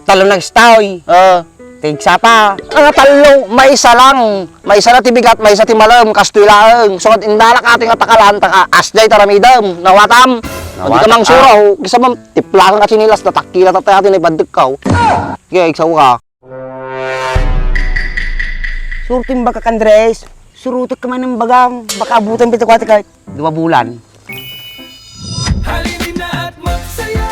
talong nagstaoy. Tigsa pa. Ang talong, may isa lang. May isa na tibigat, may isa timalam, kastuilaang. So, indalak ating atakalan, taka asjay taramidam, nawatam. Hindi ka mang suraw, kisa mam, tiplakan ka sinilas, natakila tatay atin ay bandikaw. Kaya, iksaw ka. Surting baka Andres, surutok ka man ng bagang, baka abutan pita kwate kahit 2 bulan. Halinin na at magsaya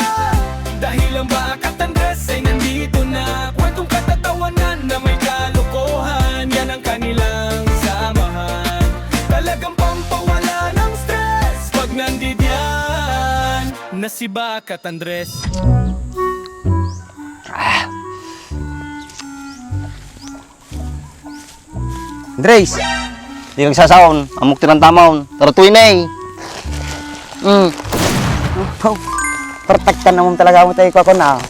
dahil ang Bakat Andres ay nandito na. Kwentong katatawanan na may kalokohan, yan ang kanilang samahan. Talagang pampawala ng stress pag nandidyan na si Bakat Andres. Andres, di nagsasaon, amok tirang tamaon, taratuin na eh. Perfect ka naman talaga mo tayo ko na.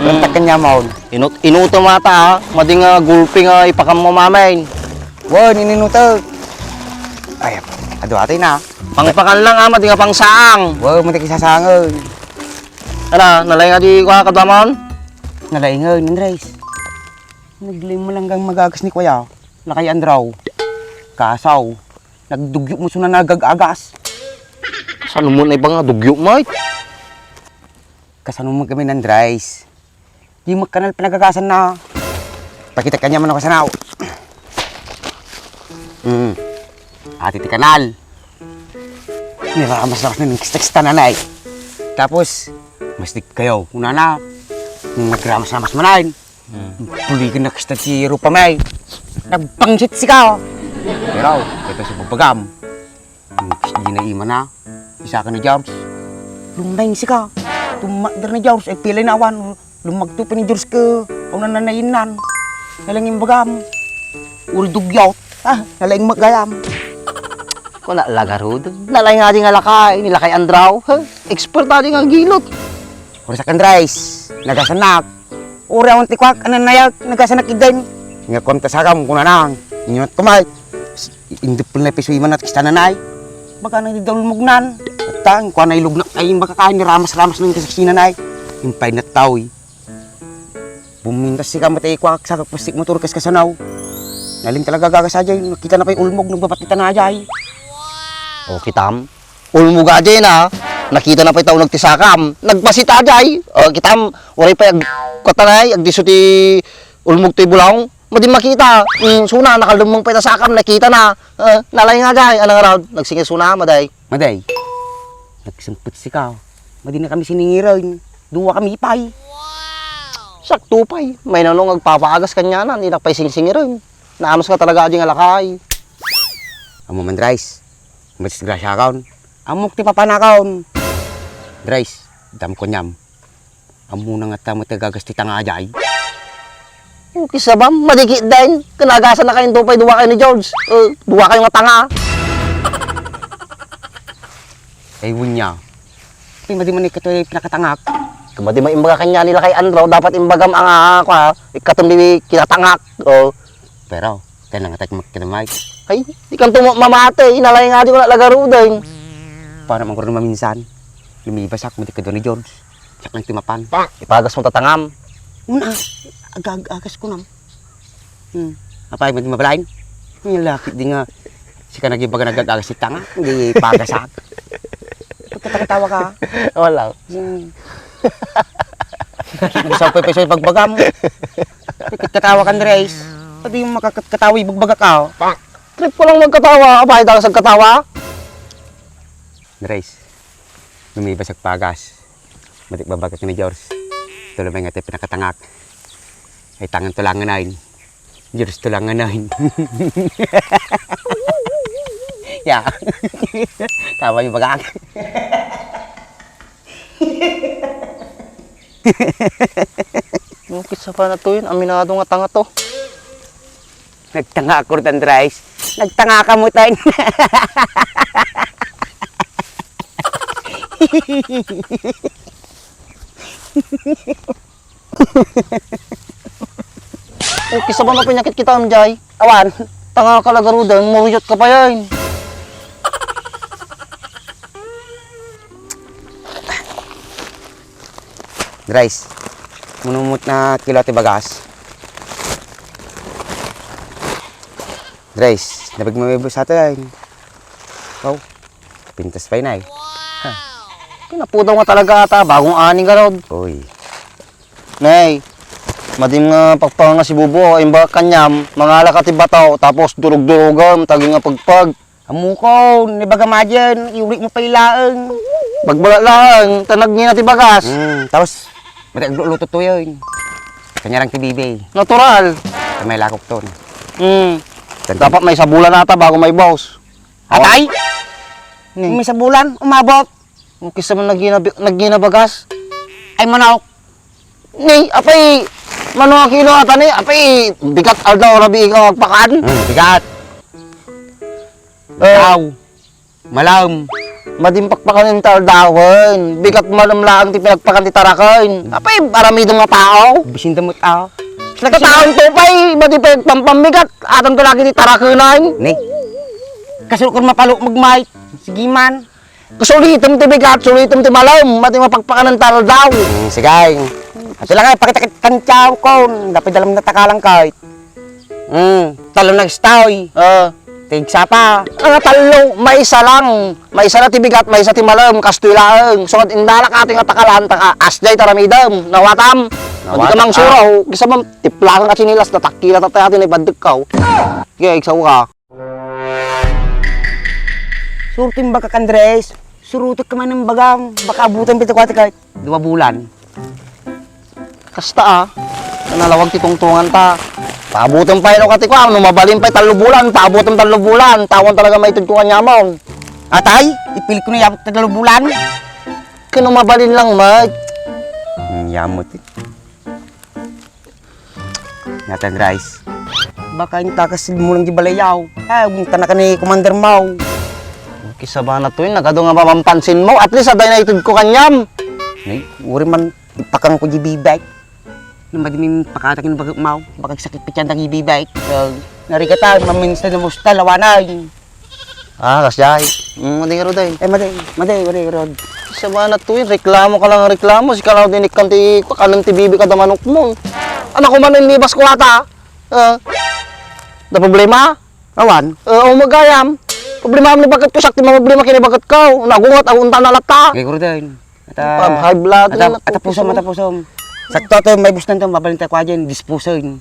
Perfect ka niya maon. Inuto mata ha, mading gulping ipakam mo mamain. Wow, nininuto. Ay, ado atay na. Pangpakan lang ha, mading pang saang. Wow, matik isasangon. Ano, nalay nga di ko kadamon? Nalay nga, Andres. Naglim mo lang gang magagas ni Kuya. Lakay Andraw. Kasaw. Nagdugyo mo suna nagagagas. Saan mo na ibang dugyo mo? Kasano mo kami ng Andres. Di magkanal pinagagasan na. Pakita ka niya man ako sanaw. Ati ti kanal. Niramas na ng kistaksta nanay. Tapos, mastik kayo. Una na. Nagramas-ramas manayin. Puligan na kista si Rupa may. Nagpangsit si ka. Pero, ito sa pagpagam. Hindi na ima na. Isa ka na James. Lumayin si ka. Tumakder na James. Ay pilay na awan. Lumagto pa ni James ka. O nananayinan. Nalangin bagam. Uldugyaw. Nalaing magayam. Kung nalagarod. Nalay nga din nga lakay. Nilakay Andraw. Expert na din nga gilot. Urisak Andres. Nagasanak. Uri ang tikwak. Ananayag. Nagasanak idin. Nga konta sakam kung nanang. Inyo at kumay. Hindi pala na piso iman at kista nanay. Baka nang didawal mugnan. At tang, kung na ilugnak ay makakain ni ramas-ramas ng kasaksi nanay. Impay na tao eh. Bumintas si kamatay kwak sa kakpastik motor kas kasanaw. Naling talaga gagasadjay. Nakita na pa yung ulmog ng bapatita na ajay. O kitam. Ulmog ajay na. Nakita na pa yung nagtisakam. Nagpasita ajay. O kitam. Waray pa yung katanay. Agdiso ti ulmog ti bulong. Madi makita. Suna, nakalumong pa sakam. Nakita na. Nalay nga ajay. Anong araw? Nagsingil suna, maday. Maday. Nagsumpot si ka. Madi na kami siningirin. Duwa kami ipay. Sakto pa'y. May nanong agpapaagas kanya na. Hindi na pa'y sing-singirin. Naamas ka talaga aji nga lakay. Amo man, Drais. Matis grasya kaon. Amok ti papanakaon. Drais, dam ko nyam. Amo na nga tamo ti gagas ti tanga ajay. Kisa ba? Madikit din. Kanagasan na kayong tupay. Duwa kayo ni George. Duwa kayo nga tanga. Ay, wunya. Ay, madi man ikato yung pinakatangak. Kumadi maimbaga kanya nila kay Andraw. Dapat imbagam ang ikatumbi kinatangak. Pero, kaya lang atak magkinamay. Ay, di kang mamate. Inalay nga di ko nalagaro din. Para man ko rin maminsan. Lumibasak mo di ka doon ni George. Sak lang timapan. Ipagas mo tatangam. Una, agas ko nam. Apay mo di mabalain. Yung laki di nga. Sika nag-ibaga nagagas si tanga. Hindi pagasak. Pagkatatawa ka. Wala. Nagsaw pa yung pagbagam. Katawa ka, Andres. Pwede yung makakatawa ibagbaga ka. Trip ko lang magkatawa. Apay daw sa katawa. Andres, lumibas ang pagas. Matik babaga ka ni George. Tulumay nga tayo pinakatangak. Ay tangan tulangan nain. George tulangan nain. Ya. Tawa yung bagak. Nukit sa pa na to yun. Aminado nga tanga to. Nagtanga ako rin, Andres. Nagtanga ka mo tayo. Kisa ba mapinyakit kita, Amjay? Awan. Tanga ka lagarudan. Mawiyot ka pa yan. Andres, Munumut na kilo ti bagas. Dres, nabig mamibos sa atin. Oh, pintas pa yun ay. Pinapudaw nga talaga ata, bagong aning ka raw. Uy, Nay, madim nga pagpang nga si Bubo, imba kanyam, mangala ka ti bataw, tapos durog-durogam, tagi nga pagpag. amo ko, nibaga madyan, iulik mo pa ilaan. Bagbala lang, tanag niya na ti bagas. Tapos, matagluto to yun. Kanya lang ti bibay. Natural. May lakok to. Dapat may sabulan ata bago may boss. Atay! Ni. May sa bulan, umabot. Kisa man naggina bagas. Ay manok. Ni, apay, mano kilo ata ni, apay, bigat aldaw rabi ikaw magpakan. Bigat. Ikaw. Malam. Madim pakpakan yung taldawin. Bigat malamlaan ti pinagpakan ti tarakan. Apay, aramidong nga tao. Bisin damot ako. Nagkataon to pa'y, madim pagpampamigat. Atang to lagi ti tarakunan. Ni. Kasulok ko mapalo magmay. Sige man. Sulitom ti bigat, sulitom ti malam. Madim mapakpakan ng taldaw. Sige. Ato lang ay pakita kantyaw ko. Dapat dalam na takalang kahit. Talong nagstaoy. Tigsa pa. Ang talo, may isa lang. May isa na ti bigat, may isa ti malam. Kastuilaang. So, indalak ating atakalan, taka asday taramidam. Nawatam. Hindi ka mang suraw. Kisa mam, tiplakan ka sinilas, natakila tatay atin ay bandag ka. Kaya, iksaw ka. Surtin baka Andres. Surutot ka man ng bagang. Baka abutan pito ko kahit 2 bulan. Kasta nanalawag ti tungtungan ta. Paabutan pa ilo kati ko, mabalin pa 3 bulan, paabutan 3 bulan. Tawon talaga may ko kanyamon. Atay, ipilit ko na yabot 3 bulan. Kano mabalin lang, mag. Yamot eh. Natang rice. Baka yung takas mo lang di balayaw. Ay, bunta na ka ni Commander Mau. Kisa ba na to yun, nagado nga mamampansin mo. At least, aday na itid ko kanyam. Ay, uri man, ipakang ko di bibay. Nang madimin pakatakin bagay Mau. Baka sakit pa tiyan tangi bibay. Narikata, maminsta na musta, lawanay. Kasyay. Madi nga roday. Maday, Rod. Kisa ba na to yun, reklamo ka lang reklamo. Si kalaw din ikan ti, kanang ti bibi ka da manok mo. Anak ko man yung libas ko ata. Da problema? Awan? Magayam. Problema mo ni bagat ko, sakti mga problema kinibagat ko. Nagungot, ang unta na lata. Gay ko rin. High blood. Atapusom. Sakto to, may bustan to, mabalintay ko dyan, disposin.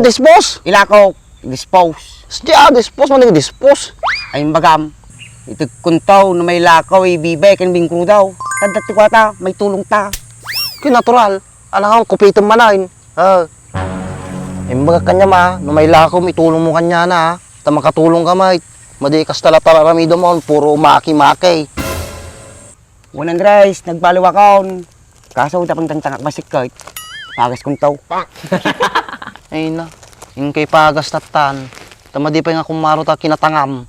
Dispose? Ilako, dispose. Dispose, man yung dispose. Ay bagam. Ito kuntaw na may lakaw, ibibay, kan bingkro daw. Tadati ko ata, may tulong ta. Natural. Alam ko, kupitan manain. Imbaga kanya ma, no may lakaw, may tulong mo kanya na. Ta makatulong ka ma. Madikas tala-tala ramido mo, puro maki-maki. Wanan rice, nagbaliwa kaon. Kaso tapang tangtangak basik kahit. Pagas kuntaw. Ay na, yung kay pagas tatan. Tama di pa nga kumaro ta kinatangam.